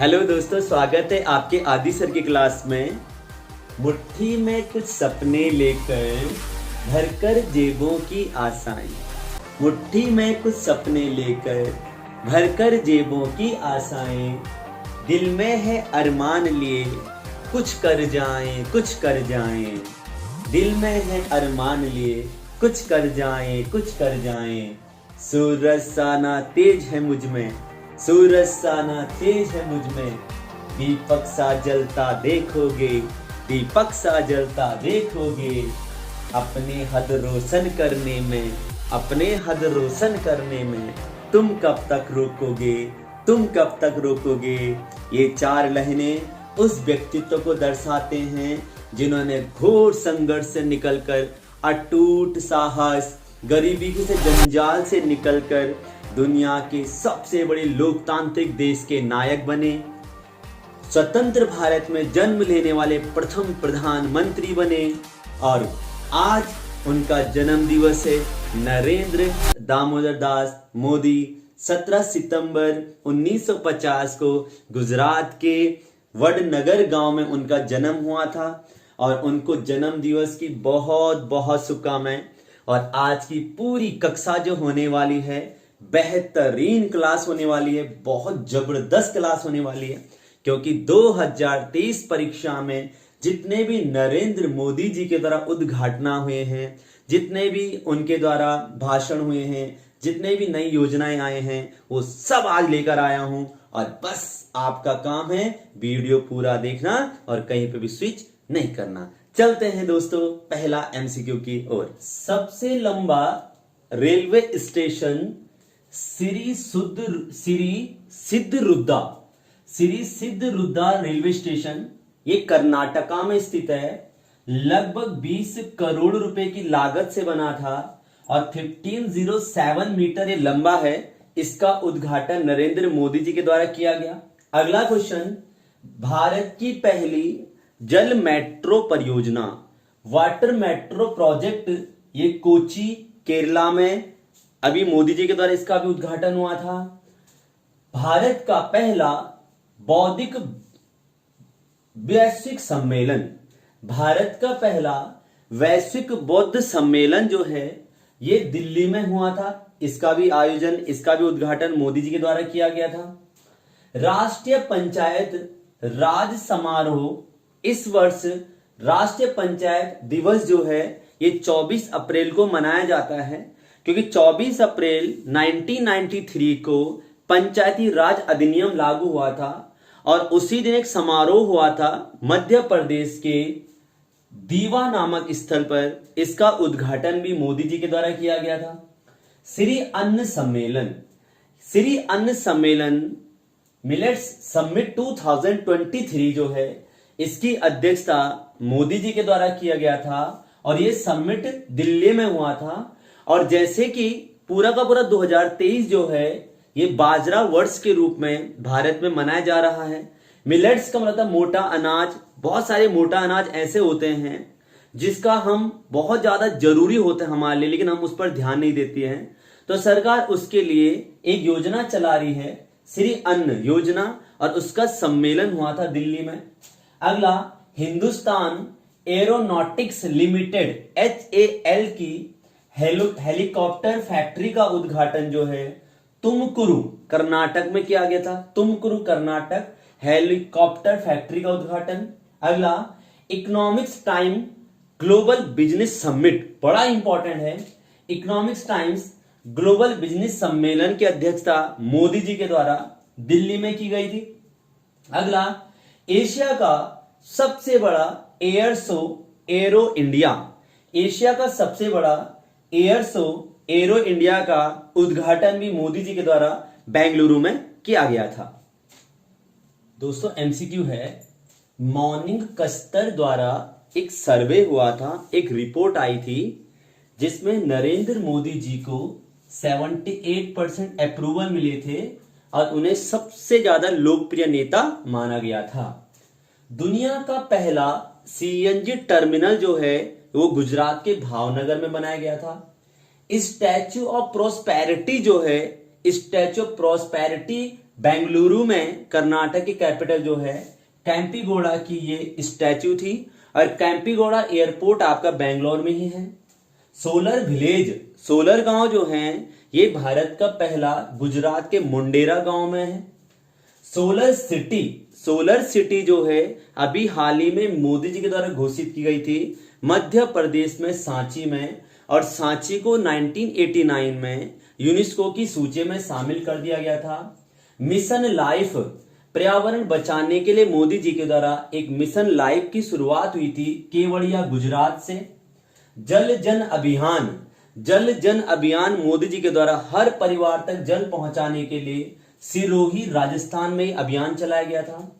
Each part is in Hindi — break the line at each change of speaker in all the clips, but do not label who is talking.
हेलो दोस्तों, स्वागत है आपके आदि सर की क्लास में। मुट्ठी में कुछ सपने लेकर भरकर जेबों की आशाएं। मुट्ठी में कुछ सपने लेकर भरकर जेबों की आशाएं। दिल में है अरमान लिए कुछ कर जाएं, कुछ कर जाएं। दिल में है अरमान लिए कुछ कर जाएं, कुछ कर जाएं। सूरज सा ना तेज है मुझ में, सूरज सा ना तेज है मुझ में। दीपक सा जलता देखोगे, दीपक सा जलता देखोगे। अपने हद रोशन करने में, अपने हद रोशन करने में तुम कब तक रोकोगे, तुम कब तक रोकोगे। ये चार लाइनें उस व्यक्तित्व को दर्शाते हैं जिन्होंने घोर संघर्ष से निकलकर, अटूट साहस, गरीबी से जंजाल से निकलकर दुनिया के सबसे बड़े लोकतांत्रिक देश के नायक बने। स्वतंत्र भारत में जन्म लेने वाले प्रथम प्रधानमंत्री बने और आज उनका जन्म दिवस है। नरेंद्र दामोदर दास मोदी 17 सितंबर 1950 को गुजरात के वडनगर गांव में उनका जन्म हुआ था और उनको जन्म दिवस की बहुत बहुत शुभकामनाएं। और आज की पूरी कक्षा जो होने वाली है, बेहतरीन क्लास होने वाली है, बहुत जबरदस्त क्लास होने वाली है, क्योंकि 2023 परीक्षा में जितने भी नरेंद्र मोदी जी के द्वारा उद्घाटन हुए हैं, जितने भी उनके द्वारा भाषण हुए हैं, जितने भी नई योजनाएं आए हैं, वो सब आज लेकर आया हूं। और बस आपका काम है वीडियो पूरा देखना और कहीं पे भी स्विच नहीं करना। चलते हैं दोस्तों पहला एमसीक्यू की ओर। सबसे लंबा railway station Shri Siddharudha railway station, ये कर्नाटका में स्थित है। लगभग 20 करोड़ रुपए की लागत से बना था और 1507 मीटर ये लंबा है। इसका उद्घाटन नरेंद्र मोदी जी के द्वारा किया गया। अगला क्वेश्चन, भारत की पहली जल मेट्रो परियोजना, वाटर मेट्रो प्रोजेक्ट, ये कोची केरला में अभी मोदी जी के द्वारा इसका भी उद्घाटन हुआ था। भारत का पहला बौद्धिक वैश्विक सम्मेलन, भारत का पहला वैश्विक बौद्ध सम्मेलन जो है ये दिल्ली में हुआ था। इसका भी आयोजन, इसका भी उद्घाटन मोदी जी के द्वारा किया गया था। राष्ट्रीय पंचायत राज समारोह, इस वर्ष राष्ट्रीय पंचायत दिवस जो है ये 24 अप्रैल को मनाया जाता है, क्योंकि 24 अप्रैल 1993 को पंचायती राज अधिनियम लागू हुआ था और उसी दिन एक समारोह हुआ था मध्य प्रदेश के दीवा नामक स्थल पर। इसका उद्घाटन भी मोदी जी के द्वारा किया गया था। श्री अन्न सम्मेलन, श्री अन्न सम्मेलन मिलेट्स समिट 2023 जो है, इसकी अध्यक्षता मोदी जी के द्वारा किया गया था और यह समिट दिल्ली में हुआ था। और जैसे कि पूरा का पूरा 2023 जो है ये बाजरा वर्ष के रूप में भारत में मनाया जा रहा है। मिलेट्स का मतलब मोटा अनाज। बहुत सारे मोटा अनाज ऐसे होते हैं जिसका हम बहुत ज्यादा जरूरी होता है हमारे लिए, लेकिन हम उस पर ध्यान नहीं देते हैं। तो सरकार उसके लिए एक योजना चला रही है, श्री अन्न योजना, और उसका सम्मेलन हुआ था दिल्ली में। अगला, हिंदुस्तान एरोनॉटिक्स लिमिटेड HAL की हेलीकॉप्टर फैक्ट्री का उद्घाटन जो है तुमकुरु कर्नाटक में किया गया था। तुमकुरु कर्नाटक हेलीकॉप्टर फैक्ट्री का उद्घाटन। अगला, economics time global business summit, बड़ा इंपॉर्टेंट है। इकोनॉमिक्स टाइम्स ग्लोबल बिजनेस सम्मेलन की अध्यक्षता मोदी जी के द्वारा दिल्ली में की गई थी। अगला, एशिया का सबसे बड़ा air show arrow India, Asia का सबसे बड़ा एयर शो एरो इंडिया का उद्घाटन भी मोदी जी के द्वारा बेंगलुरु में किया गया था। दोस्तों एमसीक्यू है, मॉर्निंग कस्टर द्वारा एक सर्वे हुआ था, एक रिपोर्ट आई थी जिसमें नरेंद्र मोदी जी को 78% अप्रूवल मिले थे और उन्हें सबसे ज्यादा लोकप्रिय नेता माना गया था। दुनिया का पहला CNG टर्मिनल जो है वो गुजरात के भावनगर में बनाया गया था। स्टैच्यू ऑफ प्रोस्पेरिटी जो है, स्टैच्यू ऑफ प्रोस्पेरिटी बेंगलुरु में कर्नाटक की कैपिटल जो है कैंपीगौड़ा की ये स्टैच्यू थी, और कैंपीगौड़ा एयरपोर्ट आपका बेंगलोर में ही है। सोलर विलेज, सोलर गांव जो है ये भारत का पहला गुजरात के मुंडेरा गांव में है। सोलर सिटी, सोलर सिटी जो है अभी हाल ही में मोदी जी के द्वारा घोषित की गई थी मध्य प्रदेश में सांची में, और सांची को 1989 में यूनेस्को की सूची में शामिल कर दिया गया था। मिशन लाइफ, पर्यावरण बचाने के लिए मोदी जी के द्वारा एक मिशन लाइफ की शुरुआत हुई थी केवड़िया गुजरात से। जल जन अभियान, जल जन अभियान मोदी जी के द्वारा हर परिवार तक जल पहुंचाने के लिए सिरोही राजस्थान में अभियान चलाया गया था।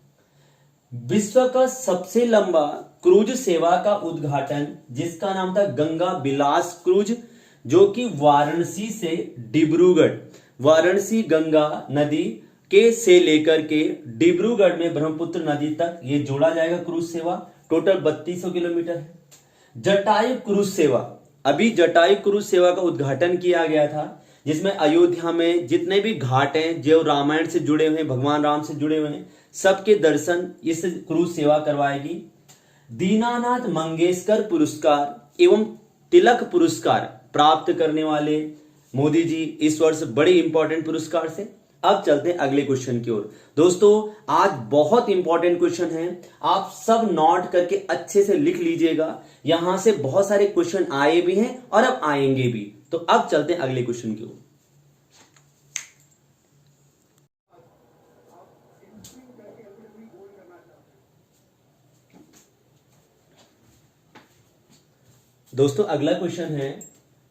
विश्व का सबसे लंबा क्रूज सेवा का उद्घाटन, जिसका नाम था गंगा विलास क्रूज, जो कि वाराणसी से डिब्रूगढ़, वाराणसी गंगा नदी के से लेकर के डिब्रूगढ़ में ब्रह्मपुत्र नदी तक ये जोड़ा जाएगा क्रूज सेवा। टोटल 3200 किलोमीटर है। जटायु क्रूज सेवा, अभी जटायु क्रूज सेवा का उद्घाटन किया गया था, जिसमें अयोध्या में जितने भी घाट हैं जो रामायण से जुड़े हुए हैं, भगवान राम से जुड़े हुए हैं, सबके दर्शन इस क्रूज सेवा करवाएगी। दीनानाथ मंगेशकर पुरस्कार एवं तिलक पुरस्कार प्राप्त करने वाले मोदी जी इस वर्ष बड़े इंपॉर्टेंट पुरस्कार से। अब चलते हैं अगले क्वेश्चन की ओर। दोस्तों आज बहुत इंपॉर्टेंट क्वेश्चन है, आप सब नोट करके अच्छे से लिख लीजिएगा। यहां से बहुत सारे क्वेश्चन आए भी हैं और अब आएंगे भी। तो अब चलते हैं अगले क्वेश्चन की ओर। दोस्तों अगला क्वेश्चन है,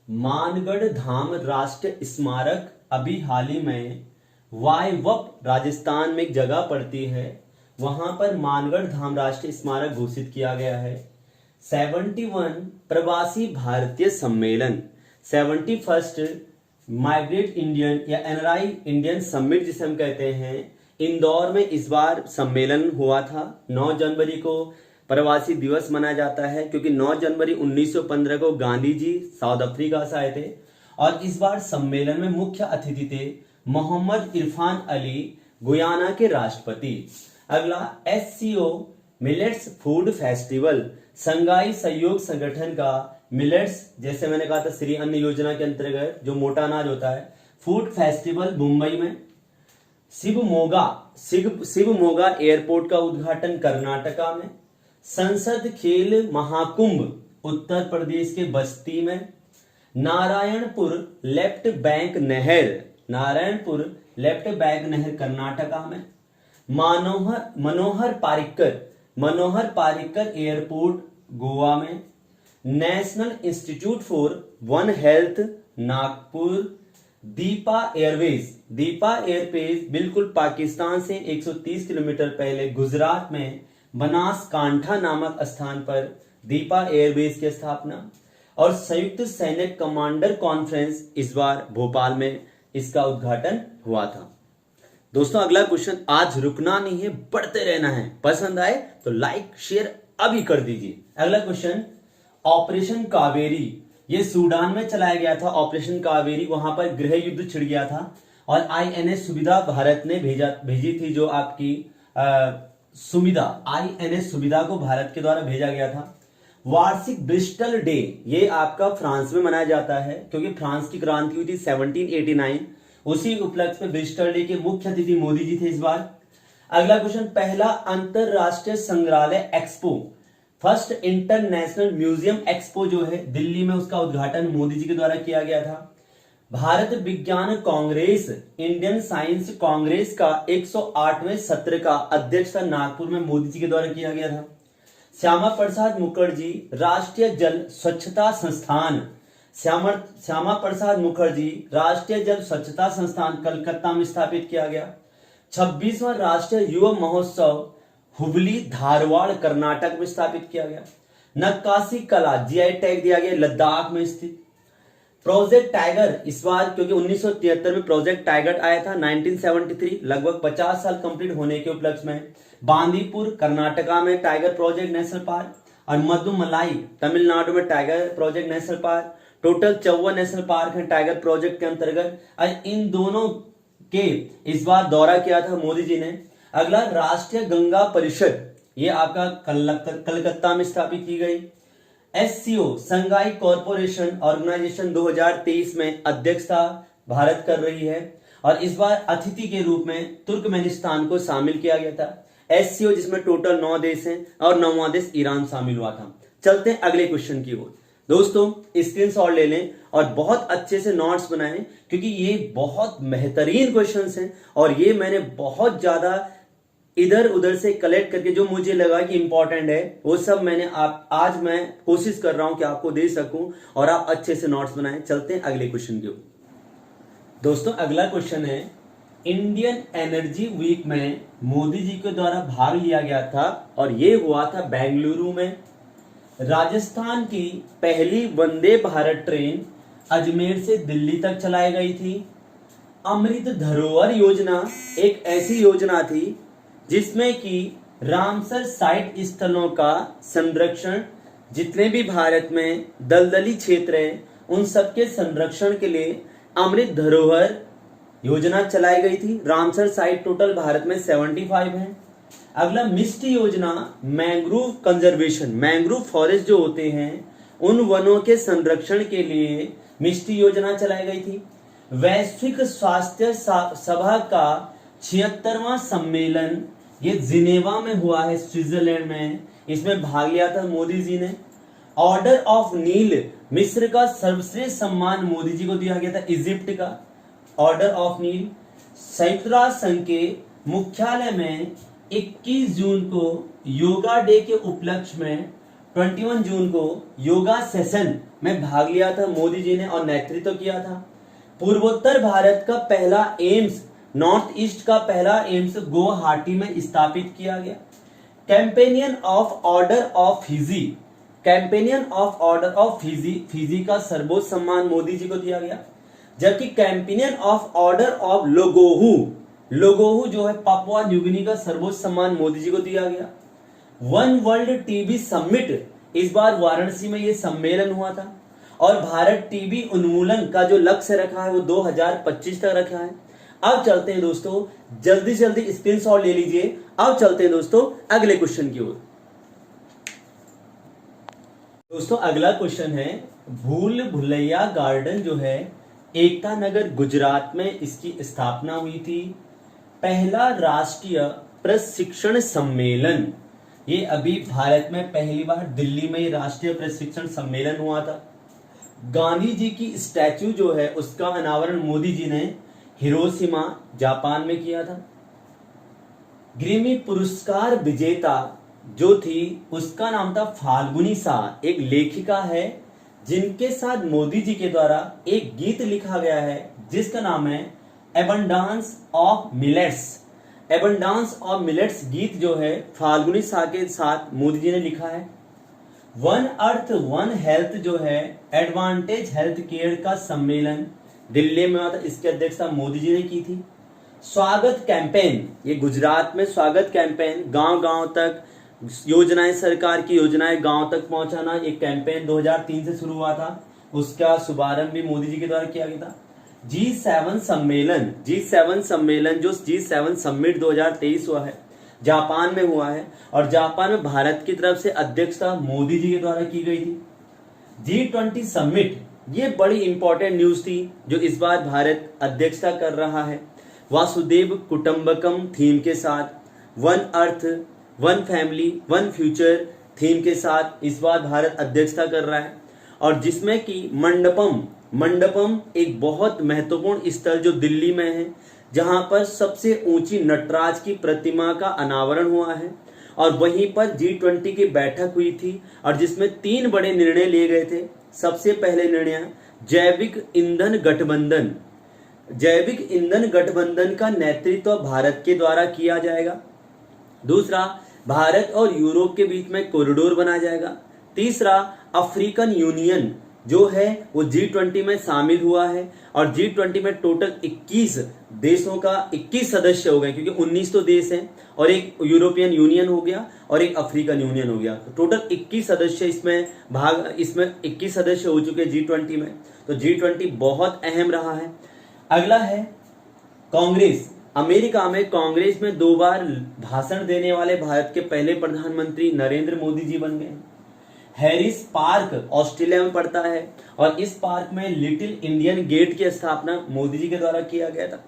मानगढ़ धाम राष्ट्रीय स्मारक अभी हाल ही में वायवप राजस्थान में एक जगह पड़ती है, वहां पर मानगढ़ धाम राष्ट्रीय स्मारक घोषित किया गया है। 71 प्रवासी भारतीय सम्मेलन, 71st माइग्रेट इंडियन या एनआरआई इंडियन समिट जिसे हम कहते हैं, इंदौर में इस बार सम्मेलन हुआ था। 9 जनवरी को प्रवासी दिवस मनाया जाता है, क्योंकि 9 जनवरी 1915 को गांधी जी साउथ अफ्रीका से आए थे। और इस बार सम्मेलन में मुख्य अतिथि थे मोहम्मद इरफान अली, गुयाना के राष्ट्रपति। अगला SCO मिलेट्स फूड फेस्टिवल, संघाई सहयोग संगठन का मिलेट्स, जैसे मैंने कहा था श्री अन्न योजना के अंतर्गत जो मोटा अनाज होता है, फूड फेस्टिवल मुंबई में। शिवमोगा एयरपोर्ट का उद्घाटन कर्नाटका में। संसद खेल महाकुंभ उत्तर प्रदेश के बस्ती में। नारायणपुर लेफ्ट बैंक नहर, नारायणपुर लेफ्ट बैंक नहर कर्नाटका में। मनोहर पारिकर एयरपोर्ट गोवा में। National institute for one health Nagpur. Deepa Airways बिल्कुल पाकिस्तान से 130 किलोमीटर पहले गुजरात में बनासकांठा नामक स्थान पर दीपा एयरवेज की स्थापना। और संयुक्त सैन्य कमांडर कॉन्फ्रेंस इस बार भोपाल में इसका उद्घाटन हुआ था। दोस्तों अगला क्वेश्चन, आज रुकना नहीं है, बढ़ते रहना है। पसंद आए तो लाइक शेयर अभी कर दीजिए। अगला क्वेश्चन, ऑपरेशन कावेरी, ये सूडान में चलाया गया था ऑपरेशन कावेरी, वहां पर गृह युद्ध छिड़ गया था और INS सुविधा भारत ने भेजी थी, जो आपकी INS सुविधा को भारत के द्वारा भेजा गया था। वार्षिक ब्रिस्टल डे, ये आपका फ्रांस में मनाया जाता है, क्योंकि फ्रांस की क्रांति हुई थी 1789, उसी उपलक्ष्य में ब्रिस्टल डे के मुख्य अतिथि मोदी जी थे इस बार। अगला क्वेश्चन, पहला अंतरराष्ट्रीय संग्रहालय expo, first international museum expo जो है दिल्ली में, उसका उद्घाटन मोदी जी के द्वारा किया गया था। भारत विज्ञान कांग्रेस, इंडियन साइंस कांग्रेस का 108वें सत्र का अध्यक्षता नागपुर में मोदी जी के द्वारा किया गया था। श्यामा प्रसाद मुखर्जी राष्ट्रीय जल स्वच्छता संस्थान, श्यामा प्रसाद मुखर्जी राष्ट्रीय जल स्वच्छता संस्थान कलकत्ता में स्थापित किया गया। 26वां राष्ट्रीय युवा महोत्सव हुबली धारवाड़ कर्नाटक में स्थापित किया गया। नक्काशी कला GI टैग दिया गया लद्दाख में स्थित। प्रोजेक्ट टाइगर इस बार, क्योंकि 1973 में प्रोजेक्ट टाइगर आया था, 1973 लगभग 50 साल कंप्लीट होने के उपलक्ष्य में बांदीपुर कर्नाटका में टाइगर प्रोजेक्ट नेशनल पार्क, और मधुमलाई तमिलनाडु में tiger project national park. Total 54 national park है टाइगर प्रोजेक्ट के अंतर्गत। इन दोनों के इस बार दौरा किया था मोदी जी ने। अगला राष्ट्रीय गंगा परिषद, ये आपका कलकत्ता में स्थापित की गई। एससीओ संघाई कॉरपोरेशन ऑर्गेनाइजेशन 2023 में अध्यक्षता भारत कर रही है और इस बार अतिथि के रूप में तुर्कमेनिस्तान को शामिल किया गया था। एससीओ जिसमें टोटल 9 देश हैं और 9वां देश ईरान शामिल हुआ था। चलते हैं अगले क्वेश्चन की ओर। दोस्तों स्क्रीनशॉट ले लें और बहुत अच्छे से नोट्स बनाएं क्योंकि ये बहुत बेहतरीन क्वेश्चंस हैं और ये मैंने बहुत ज्यादा इधर उधर से कलेक्ट करके जो मुझे लगा कि इंपॉर्टेंट है वो सब मैंने आज मैं कोशिश कर रहा हूं कि आपको दे सकूं और आप अच्छे से नोट्स बनाएं। चलते हैं अगले क्वेश्चन की ओर। दोस्तों अगला क्वेश्चन है, इंडियन एनर्जी वीक में मोदी जी के द्वारा भाग लिया गया था और ये हुआ था बेंगलुरु में। राजस्थान की पहली वंदे भारत ट्रेन अजमेर से दिल्ली तक चलाई गई थी। अमृत धरोहर योजना एक ऐसी योजना थी जिसमें कि रामसर साइट स्थलों का संरक्षण, जितने भी भारत में दलदली क्षेत्र हैं उन सबके संरक्षण के लिए अमृत धरोहर योजना चलाई गई थी। रामसर साइट टोटल भारत में 75 है। अगला मिस्ट योजना, मैंग्रोव कंजर्वेशन, मैंग्रोव फॉरेस्ट जो होते हैं उन वनों के संरक्षण के लिए मिस्ट योजना चलाई गई थी। वैश्विक स्वास्थ्य सभा का 76वां सम्मेलन ये जिनेवा में हुआ है, स्विट्जरलैंड में। इसमें भाग लिया था मोदी जी ने। ऑर्डर ऑफ नील, मिस्र का सर्वश्रेष्ठ सम्मान मोदी जी को दिया गया था, इजिप्ट का ऑर्डर ऑफ नील। संयुक्त राष्ट्र संघ के मुख्यालय में 21 जून को योगा डे के उपलक्ष्य में 21 जून को योगा सेशन में भाग लिया था मोदी जी ने और नेतृत्व किया था। पूर्वोत्तर भारत का पहला एम्स, नॉर्थ ईस्ट का पहला एम्स गुवाहाटी में स्थापित किया गया। Companion of order of Fiji, companion of order of Fiji, Fiji का सर्वोच्च सम्मान मोदी जी को दिया गया। जबकि कैंपेनियन ऑफ ऑर्डर ऑफ लोगोहू, लोगोहू जो है पापुआ न्यूगिनी का सर्वोच्च सम्मान मोदी जी को दिया गया। वन वर्ल्ड टीबी समिट, इस बार वाराणसी में यह सम्मेलन हुआ था और भारत टीबी उन्मूलन का जो लक्ष्य रखा है वो 2025 तक रखा है। अब चलते हैं दोस्तों, जल्दी जल्दी स्क्रीनशॉट ले लीजिए। अब चलते हैं दोस्तों अगले क्वेश्चन की ओर। दोस्तों अगला क्वेश्चन है, भूल भुलैया गार्डन जो है एकता नगर गुजरात में इसकी स्थापना हुई थी। पहला राष्ट्रीय प्रशिक्षण सम्मेलन, ये अभी भारत में पहली बार दिल्ली में राष्ट्रीय प्रशिक्षण सम्मेलन हुआ था। गांधी जी की स्टैचू जो है उसका अनावरण मोदी जी ने हिरोशिमा जापान में किया था। ग्रैमी पुरस्कार विजेता जो थी उसका नाम था फाल्गुनी शाह, एक लेखिका है जिनके साथ मोदी जी के द्वारा एक गीत लिखा गया है जिसका नाम है एबंडांस ऑफ मिलेट्स। एबंडांस ऑफ मिलेट्स गीत जो है फाल्गुनी शाह के साथ मोदी जी ने लिखा है। वन अर्थ वन हेल्थ जो है एडवांटेज हेल्थ केयर का सम्मेलन दिल्ली में हुआ था, इसकी अध्यक्षता मोदी जी ने की थी। स्वागत कैंपेन, ये गुजरात में स्वागत कैंपेन, गांव गांव तक योजनाएं, सरकार की योजनाएं गांव तक पहुंचाना, एक कैंपेन 2003 से शुरू हुआ था, उसका शुभारंभ भी मोदी जी के द्वारा किया गया था। G7 सम्मेलन, G7 सम्मेलन जो G7 समिट 2023 हुआ है, जापान में हुआ है और जापान में भारत की तरफ से अध्यक्षता मोदी जी के द्वारा की गई थी। G20 समिट, ये बड़ी इंपॉर्टेंट न्यूज थी जो इस बार भारत अध्यक्षता कर रहा है। वासुदेव कुटुंबकम थीम के साथ, one earth one family one future theme के साथ इस बार भारत अध्यक्षता कर रहा है और जिसमें कि मंडपम एक बहुत महत्वपूर्ण स्थल जो दिल्ली में है, जहां पर सबसे ऊंची नटराज की प्रतिमा का अनावरण हुआ है और वहीं पर G20 की बैठक हुई थी और जिसमें 3 बड़े निर्णय लिए गए थे। सबसे पहले निर्णय जैविक ईंधन गठबंधन, जैविक ईंधन गठबंधन का नेतृत्व भारत के द्वारा किया जाएगा। दूसरा, भारत और यूरोप के बीच में कॉरिडोर बनाया जाएगा। तीसरा, अफ्रीकन यूनियन जो है वो G20 में शामिल हुआ है और G20 में टोटल 21 देशों का 21 सदस्य हो गए, क्योंकि 19 तो देश हैं और एक यूरोपियन यूनियन हो गया और एक अफ्रीकन यूनियन हो गया, तो टोटल 21 सदस्य इसमें 21 सदस्य हो चुके G20 में। तो G20 बहुत अहम रहा है। अगला है कांग्रेस, अमेरिका में कांग्रेस में 2 बार भाषण देने वाले भारत के पहले प्रधानमंत्री नरेंद्र मोदी जी बन गए। हैरिस पार्क ऑस्ट्रेलिया में पड़ता है और इस पार्क में लिटिल इंडियन गेट की स्थापना मोदी जी के द्वारा किया गया था।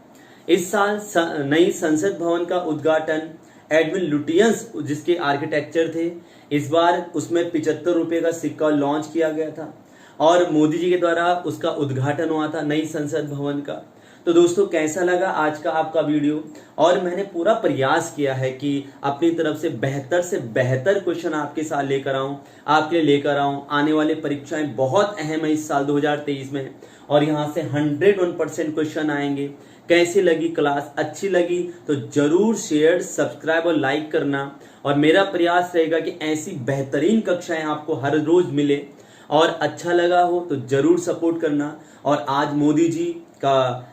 इस साल नई संसद भवन का उद्घाटन एडविन लुटियंस जिसके आर्किटेक्चर थे, इस बार उसमें 75 रुपए का सिक्का लॉन्च किया गया था और मोदी जी के द्वारा उसका उद्घाटन हुआ था नई संसद भवन का। तो दोस्तों कैसा लगा आज का आपका वीडियो, और मैंने पूरा प्रयास किया है कि अपनी तरफ से बेहतर क्वेश्चन आपके साथ लेकर आऊं, आपके लिए लेकर आऊं। आने वाली परीक्षाएं बहुत अहम है इस साल 2023 में और यहां से 101% क्वेश्चन आएंगे। कैसी लगी क्लास, अच्छी लगी तो जरूर शेयर, सब्सक्राइब और लाइक करना, और मेरा प्रयास रहेगा कि ऐसी बेहतरीन कक्षाएं आपको हर रोज मिले। और अच्छा लगा हो तो जरूर सपोर्ट करना। और आज मोदी जी का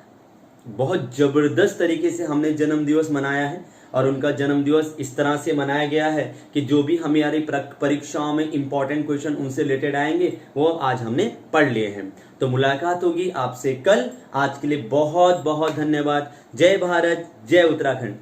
बहुत जबरदस्त तरीके से हमने जन्म दिवस मनाया है और उनका जन्म दिवस इस तरह से मनाया गया है कि जो भी हमारी परीक्षाओं में इंपॉर्टेंट क्वेश्चन उनसे रिलेटेड आएंगे वो आज हमने पढ़ लिए हैं। तो मुलाकात होगी आपसे कल। आज के लिए बहुत बहुत धन्यवाद। जय भारत, जय उत्तराखंड।